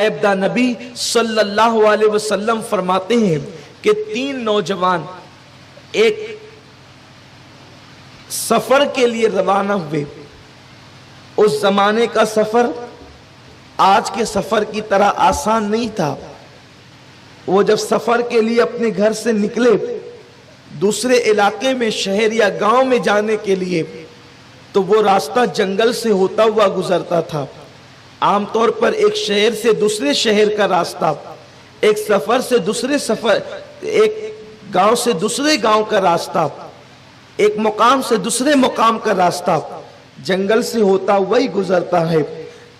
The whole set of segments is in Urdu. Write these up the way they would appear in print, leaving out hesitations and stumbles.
ابدا نبی صلی اللہ علیہ وسلم فرماتے ہیں کہ 3 نوجوان ایک سفر کے لیے روانہ ہوئے۔ اس زمانے کا سفر آج کے سفر کی طرح آسان نہیں تھا۔ وہ جب سفر کے لیے اپنے گھر سے نکلے دوسرے علاقے میں، شہر یا گاؤں میں جانے کے لیے، تو وہ راستہ جنگل سے ہوتا ہوا گزرتا تھا۔ عام طور پر ایک شہر سے دوسرے شہر کا راستہ، ایک سفر سے دوسرے سفر، ایک گاؤں سے دوسرے گاؤں کا راستہ، ایک مقام سے دوسرے مقام کا راستہ جنگل سے ہوتا ہوا ہی گزرتا ہے۔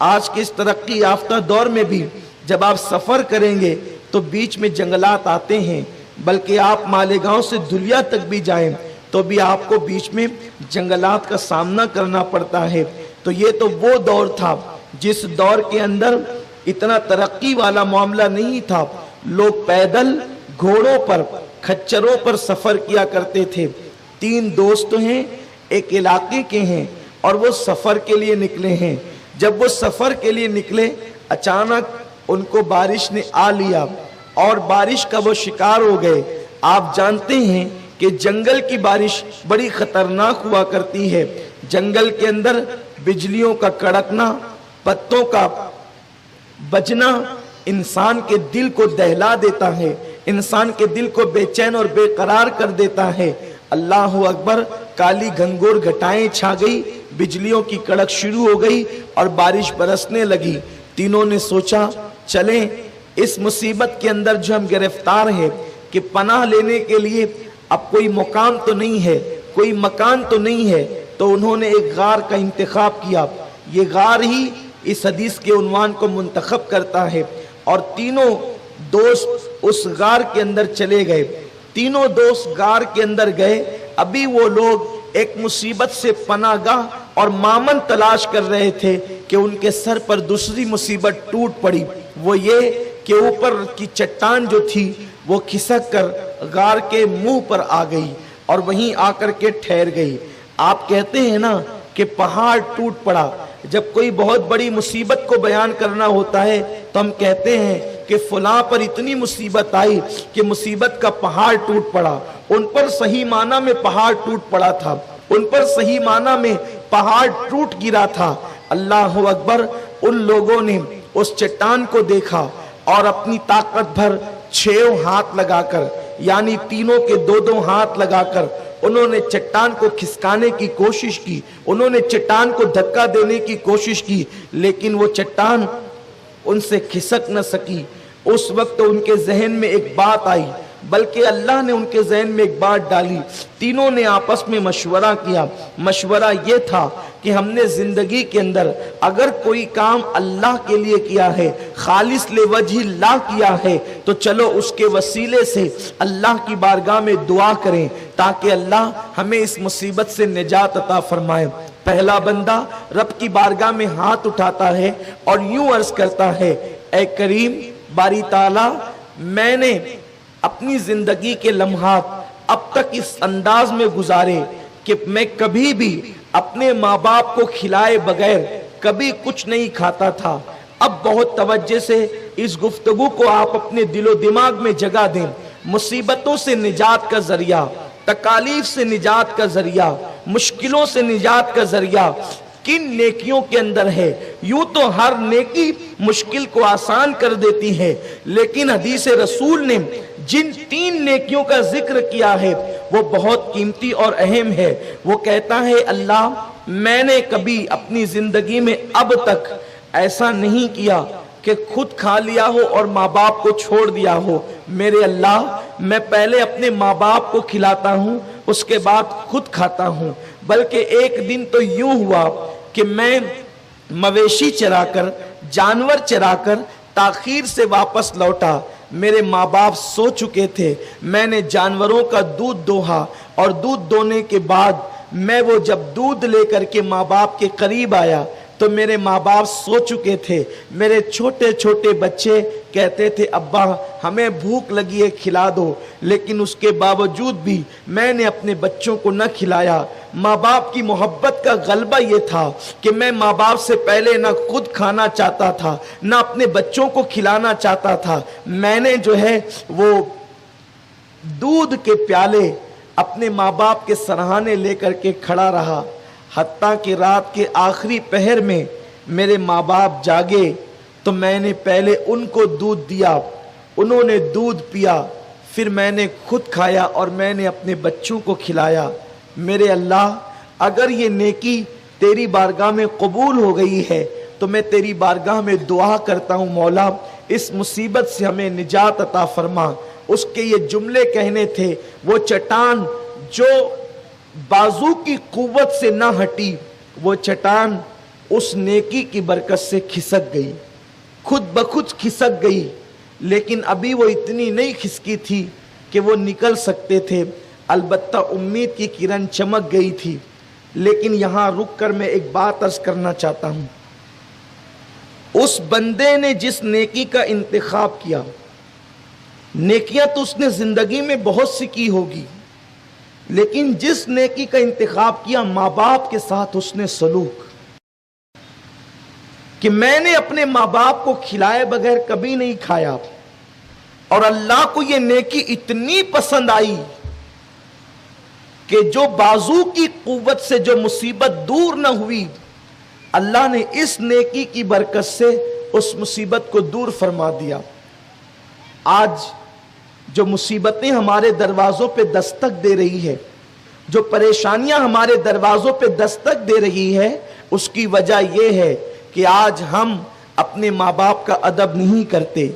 آج کے اس ترقی یافتہ دور میں بھی جب آپ سفر کریں گے تو بیچ میں جنگلات آتے ہیں، بلکہ آپ مالیگاؤں سے دھلیا تک بھی جائیں تو بھی آپ کو بیچ میں جنگلات کا سامنا کرنا پڑتا ہے۔ تو یہ تو وہ دور تھا جس دور کے اندر اتنا ترقی والا معاملہ نہیں تھا۔ لوگ پیدل، گھوڑوں پر، کھچروں پر سفر کیا کرتے تھے۔ 3 دوست ہیں، ایک علاقے کے ہیں اور وہ سفر کے لیے نکلے ہیں۔ جب وہ سفر کے لیے نکلے اچانک ان کو بارش نے آ لیا اور بارش کا وہ شکار ہو گئے۔ آپ جانتے ہیں کہ جنگل کی بارش بڑی خطرناک ہوا کرتی ہے۔ جنگل کے اندر بجلیوں کا کڑکنا، پتوں کا بجنا انسان کے دل کو دہلا دیتا ہے، انسان کے دل کو بے چین اور بے قرار کر دیتا ہے۔ اللہ اکبر، کالی گھنگور گھٹائیں چھا گئی، بجلیوں کی کڑک شروع ہو گئی اور بارش برسنے لگی۔ تینوں نے سوچا چلیں اس مصیبت کے اندر جو ہم گرفتار ہیں کہ پناہ لینے کے لیے اب کوئی مقام تو نہیں ہے، کوئی مکان تو نہیں ہے، تو انہوں نے ایک غار کا انتخاب کیا۔ یہ غار ہی اس حدیث کے عنوان کو منتخب کرتا ہے۔ اور تینوں دوست اس غار کے اندر چلے گئے۔ تینوں دوست غار کے اندر گئے۔ ابھی وہ لوگ ایک مصیبت سے پناہ گاہ اور مامن تلاش کر رہے تھے کہ ان کے سر پر دوسری مصیبت ٹوٹ پڑی۔ وہ یہ کہ اوپر کی چٹان جو تھی وہ کھسک کر غار کے منہ پر آ گئی اور وہیں آ کر کے ٹھہر گئی۔ آپ کہتے ہیں نا کہ پہاڑ ٹوٹ پڑا۔ جب کوئی بہت بڑی مصیبت کو بیان کرنا ہوتا ہے تو ہم کہتے ہیں کہ فلاں پر اتنی مصیبت آئی کہ مصیبت کا پہاڑ ٹوٹ پڑا۔ ان پر صحیح معنی میں پہاڑ ٹوٹ پڑا تھا، ان پر صحیح معنی میں پہاڑ ٹوٹ گرا تھا۔ اللہ اکبر، ان لوگوں نے اس چٹان کو دیکھا اور اپنی طاقت بھر 6 ہاتھ لگا کر، یعنی تینوں کے 2 ہاتھ لگا کر انہوں نے چٹان کو کھسکانے کی کوشش کی، انہوں نے چٹان کو دھکا دینے کی کوشش کی، لیکن وہ چٹان ان سے کھسک نہ سکی۔ اس وقت ان کے ذہن میں ایک بات آئی، بلکہ اللہ نے ان کے ذہن میں ایک بات ڈالی۔ تینوں نے آپس میں مشورہ کیا۔ مشورہ یہ تھا کہ ہم نے زندگی کے اندر اگر کوئی کام اللہ کے لیے کیا ہے، خالص لوجہ اللہ کیا ہے، تو چلو اس کے وسیلے سے اللہ کی بارگاہ میں دعا کریں تاکہ اللہ ہمیں اس مصیبت سے نجات عطا فرمائے۔ پہلا بندہ رب کی بارگاہ میں ہاتھ اٹھاتا ہے اور یوں عرض کرتا ہے، اے کریم باری تعالیٰ، میں نے اپنی زندگی کے لمحات اب تک اس انداز میں گزارے کہ میں کبھی بھی اپنے ماں باپ کو کھلائے بغیر کبھی کچھ نہیں کھاتا تھا۔ اب بہت توجہ سے اس گفتگو کو آپ اپنے دل و دماغ میں جگہ دیں۔ مصیبتوں سے نجات کا ذریعہ، تکالیف سے نجات کا ذریعہ، مشکلوں سے نجات کا ذریعہ کن نیکیوں کے اندر ہے؟ یوں تو ہر نیکی مشکل کو آسان کر دیتی ہے، لیکن حدیث رسول نے جن 3 نیکیوں کا ذکر کیا ہے وہ بہت قیمتی اور اہم ہے۔ وہ کہتا ہے، اللہ میں نے کبھی اپنی زندگی میں اب تک ایسا نہیں کیا کہ خود کھا لیا ہو اور ماں باپ کو چھوڑ دیا ہو۔ میرے اللہ، میں پہلے اپنے ماں باپ کو کھلاتا ہوں، اس کے بعد خود کھاتا ہوں۔ بلکہ ایک دن تو یوں ہوا کہ میں مویشی چرا کر، جانور چرا کر تاخیر سے واپس لوٹا۔ میرے ماں باپ سو چکے تھے۔ میں نے جانوروں کا دودھ دوہا اور دودھ دونے کے بعد میں وہ جب دودھ لے کر کے ماں باپ کے قریب آیا تو میرے ماں باپ سو چکے تھے. میرے چھوٹے چھوٹے بچے کہتے تھے ابا ہمیں بھوک لگی ہے کھلا دو, لیکن اس کے باوجود بھی میں نے اپنے بچوں کو نہ کھلایا. ماں باپ کی محبت کا غلبہ یہ تھا کہ میں ماں باپ سے پہلے نہ خود کھانا چاہتا تھا نہ اپنے بچوں کو کھلانا چاہتا تھا. میں نے جو ہے وہ دودھ کے پیالے اپنے ماں باپ کے سرہانے لے کر کے کھڑا رہا, حتیٰ کہ رات کے آخری پہر میں میرے ماں باپ جاگے تو میں نے پہلے ان کو دودھ دیا, انہوں نے دودھ پیا, پھر میں نے خود کھایا اور میں نے اپنے بچوں کو کھلایا. میرے اللہ, اگر یہ نیکی تیری بارگاہ میں قبول ہو گئی ہے تو میں تیری بارگاہ میں دعا کرتا ہوں مولا اس مصیبت سے ہمیں نجات عطا فرما. اس کے یہ جملے کہنے تھے, وہ چٹان جو بازو کی قوت سے نہ ہٹی, وہ چٹان اس نیکی کی برکت سے کھسک گئی, خود بخود کھسک گئی, لیکن ابھی وہ اتنی نہیں کھسکی تھی کہ وہ نکل سکتے تھے. البتہ امید کی کرن چمک گئی تھی. لیکن یہاں رک کر میں ایک بات عرض کرنا چاہتا ہوں, اس بندے نے جس نیکی کا انتخاب کیا, نیکیاں تو اس نے زندگی میں بہت سی کی ہوگی, لیکن جس نیکی کا انتخاب کیا ماں باپ کے ساتھ اس نے سلوک, کہ میں نے اپنے ماں باپ کو کھلائے بغیر کبھی نہیں کھایا, اور اللہ کو یہ نیکی اتنی پسند آئی کہ جو بازو کی قوت سے جو مصیبت دور نہ ہوئی, اللہ نے اس نیکی کی برکت سے اس مصیبت کو دور فرما دیا. آج جو مصیبتیں ہمارے دروازوں پہ دستک دے رہی ہے, جو پریشانیاں ہمارے دروازوں پہ دستک دے رہی ہے, اس کی وجہ یہ ہے کہ آج ہم اپنے ماں باپ کا ادب نہیں کرتے,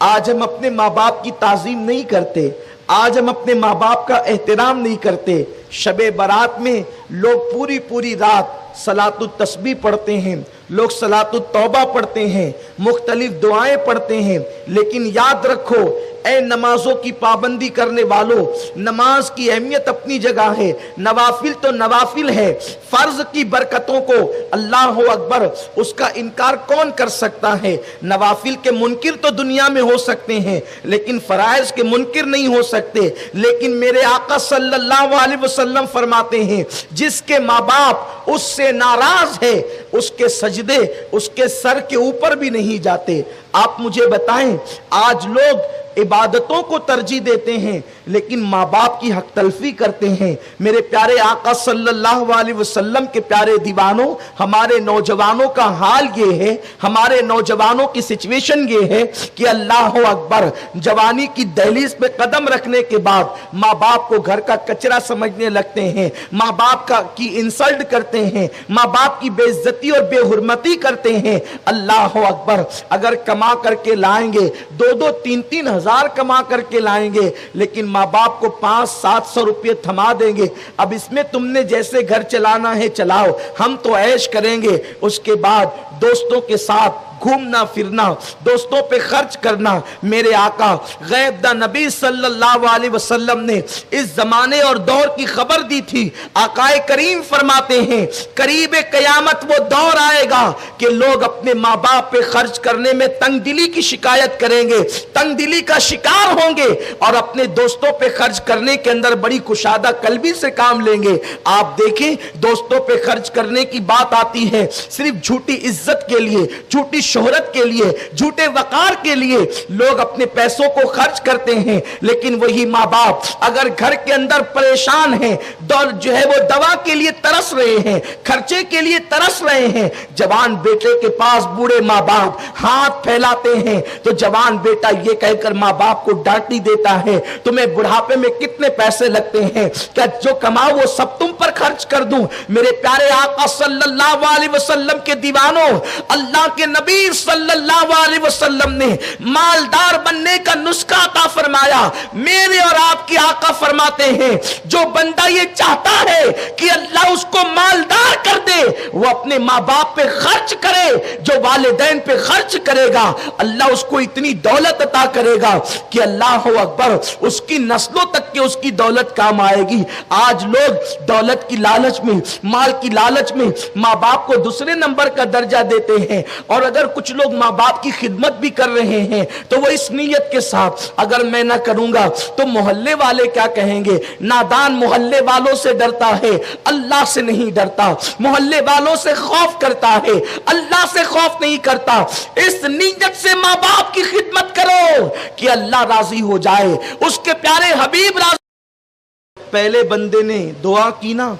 آج ہم اپنے ماں باپ کی تعظیم نہیں کرتے, آج ہم اپنے ماں باپ کا احترام نہیں کرتے. شب برات میں لوگ پوری رات صلاۃ التسبیح پڑھتے ہیں, لوگ صلاۃ التوبہ پڑھتے ہیں, مختلف دعائیں پڑھتے ہیں, لیکن یاد رکھو اے نمازوں کی پابندی کرنے والوں, نماز کی اہمیت اپنی جگہ ہے, نوافل تو نوافل ہے, فرض کی برکتوں کو اللہ اکبر اس کا انکار کون کر سکتا ہے. نوافل کے منکر تو دنیا میں ہو سکتے ہیں لیکن فرائض کے منکر نہیں ہو سکتے. لیکن میرے آقا صلی اللہ علیہ وسلم فرماتے ہیں جس کے ماں باپ اس سے ناراض ہے اس کے سجدے اس کے سر کے اوپر بھی نہیں جاتے. آپ مجھے بتائیں, آج لوگ عبادتوں کو ترجیح دیتے ہیں لیکن ماں باپ کی حق تلفی کرتے ہیں. میرے پیارے آقا صلی اللہ علیہ وسلم کے پیارے دیوانوں, ہمارے نوجوانوں کا حال یہ ہے, ہمارے نوجوانوں کی سچویشن یہ ہے کہ اللہ اکبر, جوانی کی دہلیز پہ قدم رکھنے کے بعد ماں باپ کو گھر کا کچرا سمجھنے لگتے ہیں, ماں باپ کی انسلٹ کرتے ہیں, ماں باپ کی بے عزتی اور بے حرمتی کرتے ہیں. اللہ اکبر, اگر کما کر کے لائیں گے 2-3 ہزار کما کر کے لائیں گے, لیکن ماں باپ کو 500-700 روپے تھما دیں گے, اب اس میں تم نے جیسے گھر چلانا ہے چلاؤ, ہم تو عیش کریں گے. اس کے بعد دوستوں کے ساتھ گھومنا پھرنا, دوستوں پہ خرچ کرنا. میرے آقا غیب دا نبی صلی اللہ علیہ وسلم نے اس زمانے اور دور کی خبر دی تھی. آقا کریم فرماتے ہیں قریب قیامت وہ دور آئے گا کہ لوگ اپنے ماں باپ پہ خرچ کرنے میں تنگ دلی کی شکایت کریں گے, تنگ دلی کا شکار ہوں گے, اور اپنے دوستوں پہ خرچ کرنے کے اندر بڑی کشادہ قلبی سے کام لیں گے. آپ دیکھیں دوستوں پہ خرچ کرنے کی بات آتی ہے صرف جھوٹی عزت کے لیے, جھوٹی شہرت کے لیے, جھوٹے وقار کے لیے لوگ اپنے پیسوں کو خرچ کرتے ہیں. لیکن وہی ماں باپ اگر گھر کے اندر پریشان ہیں, جو ہے وہ دوا کے لیے ترس رہے ہیں, خرچے کے لیے ترس رہے ہیں, جوان بیٹے کے پاس بوڑھے ماں باپ ہاتھ پھیلاتے ہیں تو جوان بیٹا یہ کہہ کر ماں باپ کو ڈانٹی دیتا ہے تمہیں بڑھاپے میں کتنے پیسے لگتے ہیں, کیا جو کماؤ وہ سب تم پر خرچ کر دوں. میرے پیارے آقا صلی اللہ علیہ وسلم کے دیوانوں, اللہ کے نبی حبیب صلی اللہ علیہ وسلم نے مالدار بننے کا نسخہ عطا فرمایا. میرے اور آپ کی آقا فرماتے ہیں جو بندہ یہ چاہتا ہے کہ اللہ اس کو مالدار کر دے وہ اپنے ماں باپ پہ خرچ کرے, جو والدین پہ خرچ کرے گا اللہ اس کو اتنی دولت عطا کرے گا کہ اللہ اکبر اس کی نسلوں تک کے اس کی دولت کام آئے گی. آج لوگ دولت کی لالچ میں, مال کی لالچ میں ماں باپ کو دوسرے نمبر کا درجہ دیتے ہیں, اور اگر کچھ لوگ ماں باپ کی خدمت بھی کر رہے ہیں تو وہ اس نیت کے ساتھ اگر میں نہ کروں گا تو محلے والے کیا کہیں گے. نادان محلے والوں سے ڈرتا ہے, اللہ سے نہیں ڈرتا. محلے والوں سے خوف کرتا ہے, اللہ سے خوف نہیں کرتا. اس نیت سے ماں باپ کی خدمت کرو کہ اللہ راضی ہو جائے, اس کے پیارے حبیب راضی. پہلے بندے نے دعا کی نا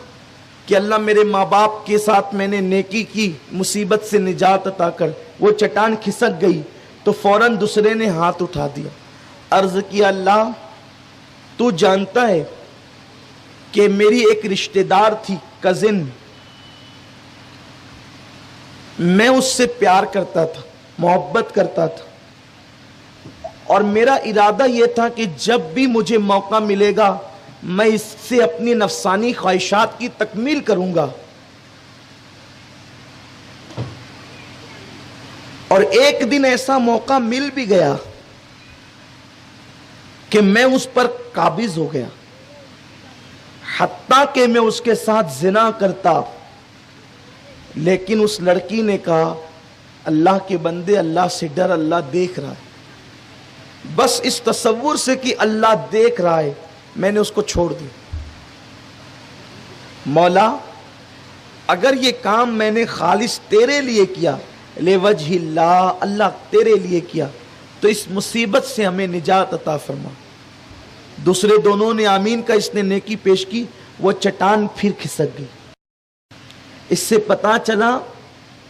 کہ اللہ میرے ماں باپ کے ساتھ میں نے نیکی کی, مصیبت سے نجات عطا کر. وہ چٹان کھسک گئی تو فوراً دوسرے نے ہاتھ اٹھا دیا, عرض کیا اللہ تو جانتا ہے کہ میری ایک رشتہ دار تھی, کزن, میں اس سے پیار کرتا تھا, محبت کرتا تھا, اور میرا ارادہ یہ تھا کہ جب بھی مجھے موقع ملے گا میں اس سے اپنی نفسانی خواہشات کی تکمیل کروں گا. اور ایک دن ایسا موقع مل بھی گیا کہ میں اس پر قابض ہو گیا, حتیٰ کہ میں اس کے ساتھ زنا کرتا. لیکن اس لڑکی نے کہا اللہ کے بندے اللہ سے ڈر, اللہ دیکھ رہا ہے. بس اس تصور سے کہ اللہ دیکھ رہا ہے میں نے اس کو چھوڑ دیا. مولا اگر یہ کام میں نے خالص تیرے لیے کیا, لوجہ اللہ, اللہ تیرے لیے کیا, تو اس مصیبت سے ہمیں نجات عطا فرما. دوسرے دونوں نے آمین کا, اس نے نیکی پیش کی, وہ چٹان پھر کھسک گئی. اس سے پتا چلا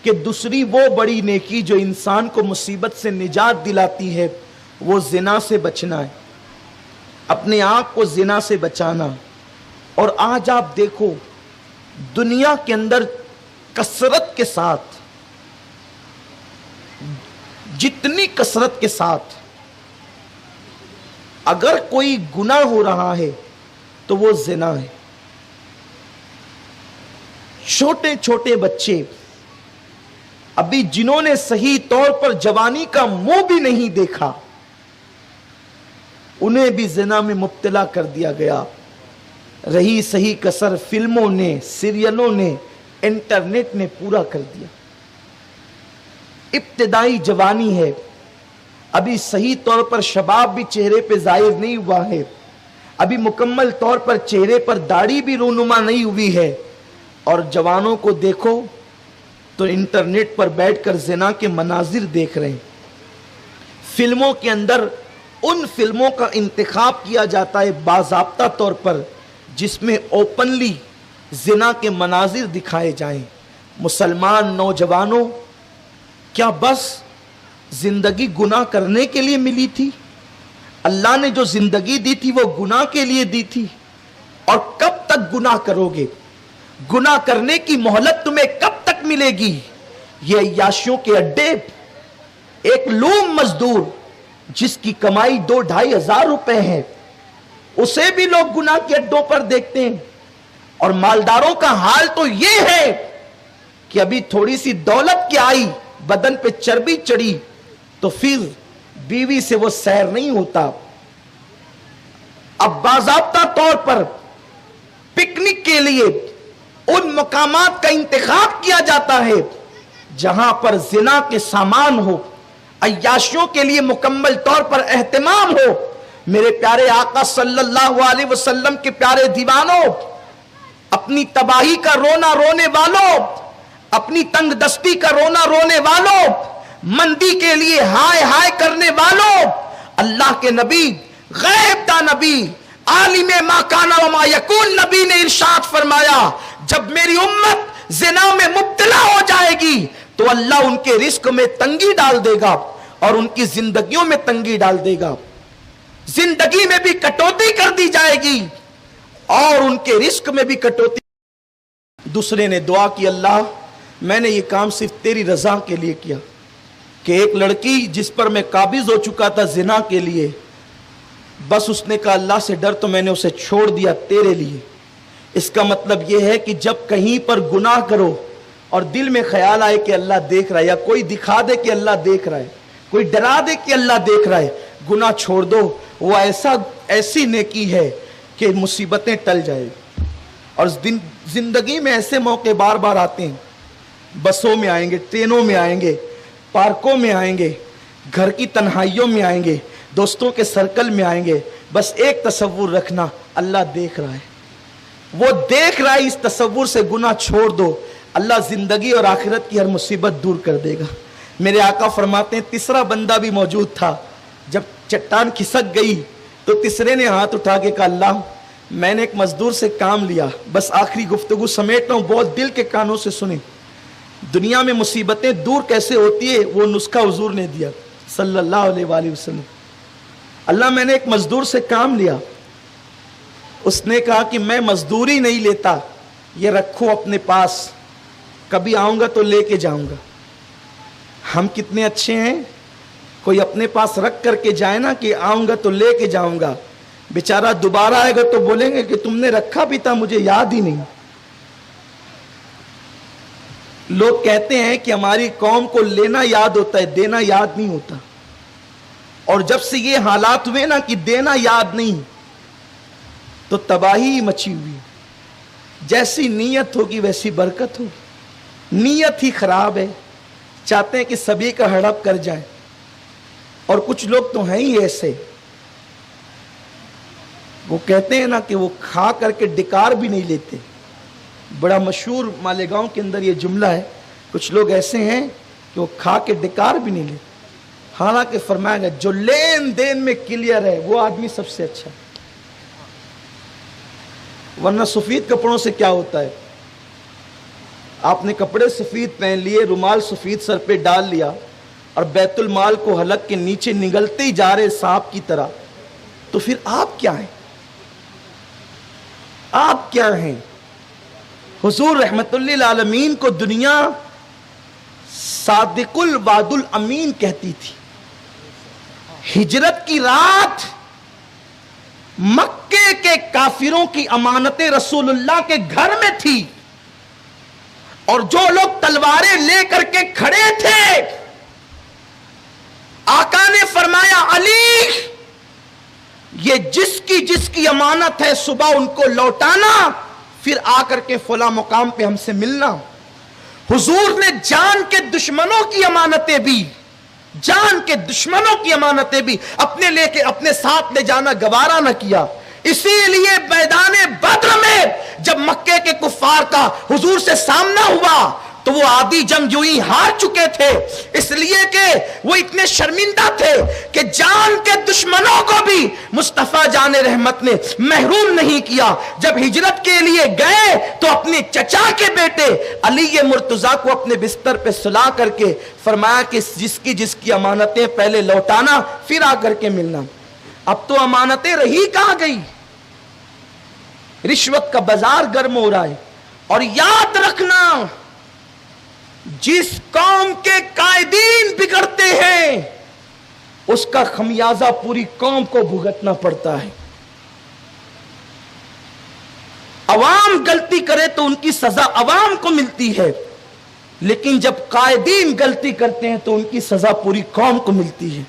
کہ دوسری وہ بڑی نیکی جو انسان کو مصیبت سے نجات دلاتی ہے وہ زنا سے بچنا ہے, اپنے آپ کو زنا سے بچانا. اور آج آپ دیکھو دنیا کے اندر کثرت کے ساتھ, جتنی کثرت کے ساتھ اگر کوئی گناہ ہو رہا ہے تو وہ زنا ہے. چھوٹے چھوٹے بچے ابھی جنہوں نے صحیح طور پر جوانی کا منہ بھی نہیں دیکھا انہیں بھی زنا میں مبتلا کر دیا گیا. رہی صحیح کسر فلموں نے, سیریلوں نے, انٹرنیٹ نے پورا کر دیا. ابتدائی جوانی ہے, ابھی صحیح طور پر شباب بھی چہرے پہ ظاہر نہیں ہوا ہے, ابھی مکمل طور پر چہرے پر داڑھی بھی رونما نہیں ہوئی ہے, اور جوانوں کو دیکھو تو انٹرنیٹ پر بیٹھ کر زنا کے مناظر دیکھ رہے ہیں. فلموں کے اندر ان فلموں کا انتخاب کیا جاتا ہے باضابطہ طور پر جس میں اوپنلی زنا کے مناظر دکھائے جائیں. مسلمان نوجوانوں, کیا بس زندگی گناہ کرنے کے لیے ملی تھی؟ اللہ نے جو زندگی دی تھی وہ گناہ کے لیے دی تھی, اور کب تک گناہ کرو گے؟ گناہ کرنے کی مہلت تمہیں کب تک ملے گی؟ یہ عیاشیوں کے اڈے, ایک لوم مزدور جس کی کمائی 2-2.5 ہزار روپے ہے اسے بھی لوگ گناہ کے اڈوں پر دیکھتے ہیں. اور مالداروں کا حال تو یہ ہے کہ ابھی تھوڑی سی دولت کی آئی, بدن پہ چربی چڑھی تو پھر بیوی سے وہ سیر نہیں ہوتا. اب باضابطہ طور پر پکنک کے لیے ان مقامات کا انتخاب کیا جاتا ہے جہاں پر زنا کے سامان ہو, عیاشیوں کے لیے مکمل طور پر اہتمام ہو. میرے پیارے آقا صلی اللہ علیہ وسلم کے پیارے دیوانوں, اپنی تباہی کا رونا رونے والوں, اپنی تنگ دستی کا رونا رونے والوں, مندی کے لیے ہائے ہائے کرنے والوں, اللہ کے نبی, غیب دا نبی, عالم ما کان و ما یکون نبی نے ارشاد فرمایا جب میری امت زنا میں مبتلا ہو جائے گی تو اللہ ان کے رزق میں تنگی ڈال دے گا اور ان کی زندگیوں میں تنگی ڈال دے گا. زندگی میں بھی کٹوتی کر دی جائے گی اور ان کے رزق میں بھی کٹوتی. دوسرے نے دعا کی اللہ میں نے یہ کام صرف تیری رضا کے لیے کیا, کہ ایک لڑکی جس پر میں قابض ہو چکا تھا زنا کے لیے، بس اس نے کہا اللہ سے ڈر، تو میں نے اسے چھوڑ دیا تیرے لیے۔ اس کا مطلب یہ ہے کہ جب کہیں پر گناہ کرو اور دل میں خیال آئے کہ اللہ دیکھ رہا ہے، یا کوئی دکھا دے کہ اللہ دیکھ رہا ہے، کوئی ڈرا دے کہ اللہ دیکھ رہا ہے، گناہ چھوڑ دو۔ وہ ایسی نیکی ہے کہ مصیبتیں ٹل جائے۔ اور زندگی میں ایسے موقع بار بار آتے ہیں، بسوں میں آئیں گے، ٹرینوں میں آئیں گے، پارکوں میں آئیں گے، گھر کی تنہائیوں میں آئیں گے، دوستوں کے سرکل میں آئیں گے۔ بس ایک تصور رکھنا، اللہ دیکھ رہا ہے، وہ دیکھ رہا ہے۔ اس تصور سے گناہ چھوڑ دو، اللہ زندگی اور آخرت کی ہر مصیبت دور کر دے گا۔ میرے آقا فرماتے ہیں تیسرا بندہ بھی موجود تھا، جب چٹان کھسک گئی تو تیسرے نے ہاتھ اٹھا کے کہا اللہ میں نے ایک مزدور سے کام لیا، بس آخری گفتگو سمیٹ رہا ہوں، بہت دل کے کانوں سے سنیں۔ دنیا میں مصیبتیں دور کیسے ہوتی ہے وہ نسخہ حضور نے دیا صلی اللہ علیہ وآلہ وسلم۔ اللہ میں نے ایک مزدور سے کام لیا، اس نے کہا کہ میں مزدوری نہیں لیتا، یہ رکھو اپنے پاس، کبھی آؤں گا تو لے کے جاؤں گا۔ ہم کتنے اچھے ہیں، کوئی اپنے پاس رکھ کر کے جائے نا کہ آؤں گا تو لے کے جاؤں گا، بیچارہ دوبارہ آئے گا تو بولیں گے کہ تم نے رکھا بھی تھا مجھے یاد ہی نہیں۔ لوگ کہتے ہیں کہ ہماری قوم کو لینا یاد ہوتا ہے، دینا یاد نہیں ہوتا، اور جب سے یہ حالات ہوئے نا کہ دینا یاد نہیں تو تباہی مچی ہوئی۔ جیسی نیت ہوگی ویسی برکت ہوگی، نیت ہی خراب ہے، چاہتے ہیں کہ سبھی کا ہڑپ کر جائیں، اور کچھ لوگ تو ہیں ہی ایسے، وہ کہتے ہیں نا کہ وہ کھا کر کے ڈکار بھی نہیں لیتے۔ بڑا مشہور مالیگاؤں کے اندر یہ جملہ ہے، کچھ لوگ ایسے ہیں کہ وہ کھا کے ڈکار بھی نہیں لیتے۔ حالانکہ فرمایا گیا جو لین دین میں کلیئر ہے وہ آدمی سب سے اچھا ہے، ورنہ سفید کپڑوں سے کیا ہوتا ہے؟ آپ نے کپڑے سفید پہن لیے، رومال سفید سر پہ ڈال لیا، اور بیت المال کو حلق کے نیچے نگلتے ہی جا رہے سانپ کی طرح، تو پھر آپ کیا ہیں؟ آپ کیا ہیں؟ حضور رحمت للعالمین کو دنیا صادق الوعد الامین کہتی تھی۔ ہجرت کی رات مکے کے کافروں کی امانتیں رسول اللہ کے گھر میں تھی، اور جو لوگ تلواریں لے کر کے کھڑے تھے، آقا نے فرمایا علی یہ جس کی امانت ہے صبح ان کو لوٹانا، پھر آ کر کے فلاں مقام پہ ہم سے ملنا۔ حضور نے جان کے دشمنوں کی امانتیں بھی، جان کے دشمنوں کی امانتیں بھی اپنے ساتھ لے جانا گوارا نہ کیا۔ اسی لیے میدان بدر میں جب مکے کے کفار کا حضور سے سامنا ہوا تو وہ آدھی جنگ یوں ہی ہار چکے تھے، اس لیے کہ وہ اتنے شرمندہ تھے کہ جان کے دشمنوں کو بھی مصطفیٰ جان رحمت نے محروم نہیں کیا۔ جب ہجرت کے لیے گئے تو اپنے چچا کے بیٹے علی مرتضیٰ کو اپنے بستر پہ سلا کر کے فرمایا کہ جس کی امانتیں پہلے لوٹانا پھر آ کر کے ملنا۔ اب تو امانتیں رہی کہاں گئی، رشوت کا بازار گرم ہو رہا ہے۔ اور یاد رکھنا جس قوم کے قائدین بگڑتے ہیں اس کا خمیازہ پوری قوم کو بھگتنا پڑتا ہے۔ عوام غلطی کرے تو ان کی سزا عوام کو ملتی ہے، لیکن جب قائدین غلطی کرتے ہیں تو ان کی سزا پوری قوم کو ملتی ہے۔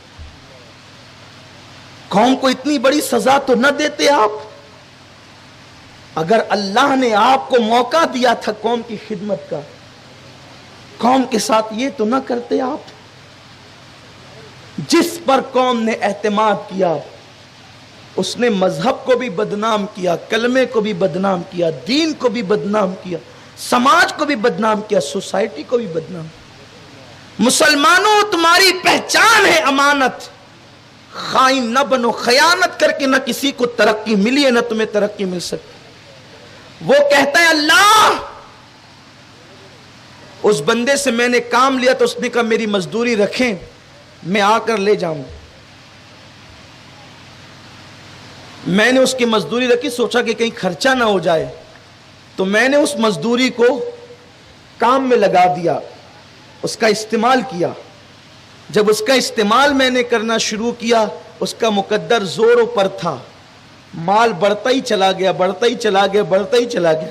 قوم کو اتنی بڑی سزا تو نہ دیتے آپ، اگر اللہ نے آپ کو موقع دیا تھا قوم کی خدمت کا، قوم کے ساتھ یہ تو نہ کرتے آپ۔ جس پر قوم نے اعتماد کیا اس نے مذہب کو بھی بدنام کیا، کلمے کو بھی بدنام کیا، دین کو بھی بدنام کیا، سماج کو بھی بدنام کیا، سوسائٹی کو بھی بدنام۔ مسلمانوں تمہاری پہچان ہے امانت، خائن نہ بنو، خیانت کر کے نہ کسی کو ترقی ملی ہے نہ تمہیں ترقی مل سکتی۔ وہ کہتا ہے اللہ اس بندے سے میں نے کام لیا تو اس نے کہا میری مزدوری رکھیں میں آ کر لے جاؤں۔ میں نے اس کی مزدوری رکھی، سوچا کہ کہیں خرچہ نہ ہو جائے، تو میں نے اس مزدوری کو کام میں لگا دیا، اس کا استعمال کیا۔ جب اس کا استعمال میں نے کرنا شروع کیا، اس کا مقدر زوروں پر تھا، مال بڑھتا ہی چلا گیا، بڑھتا ہی چلا گیا، بڑھتا ہی چلا گیا،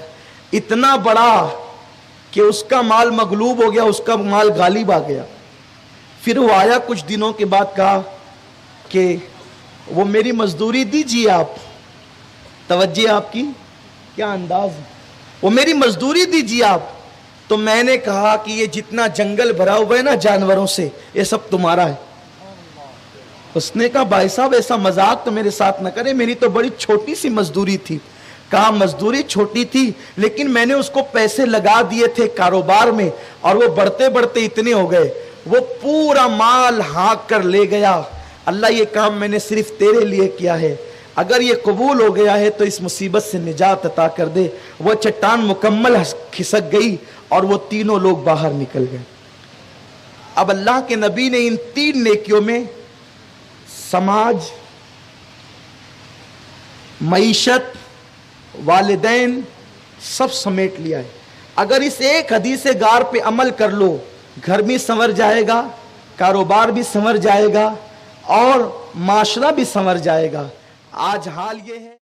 اتنا بڑا کہ اس کا مال مغلوب ہو گیا، اس کا مال غالب آ گیا۔ پھر وہ آیا کچھ دنوں کے بعد، کہا کہ وہ میری مزدوری دیجیے آپ، توجہ آپ کی کیا انداز ہے، وہ میری مزدوری دیجیے آپ۔ تو میں نے کہا کہ یہ جتنا جنگل بھرا ہوا ہے نا جانوروں سے، یہ سب تمہارا ہے۔ اس نے کہا بھائی صاحب ایسا مذاق تو میرے ساتھ نہ کرے، میری تو بڑی چھوٹی سی مزدوری تھی۔ کہا مزدوری چھوٹی تھی لیکن میں نے اس کو پیسے لگا دیے تھے کاروبار میں، اور وہ بڑھتے بڑھتے اتنے ہو گئے، وہ پورا مال ہانک کر لے گیا۔ اللہ یہ کام میں نے صرف تیرے لیے کیا ہے، اگر یہ قبول ہو گیا ہے تو اس مصیبت سے نجات عطا کر دے۔ وہ چٹان مکمل کھسک گئی اور وہ تینوں لوگ باہر نکل گئے۔ اب اللہ کے نبی نے ان تین نیکیوں میں سماج، معیشت، والدین سب سمیٹ لیا ہے۔ اگر اس ایک حدیث گار پہ عمل کر لو، گھر بھی سنور جائے گا، کاروبار بھی سنور جائے گا، اور معاشرہ بھی سنور جائے گا۔ آج حال یہ ہے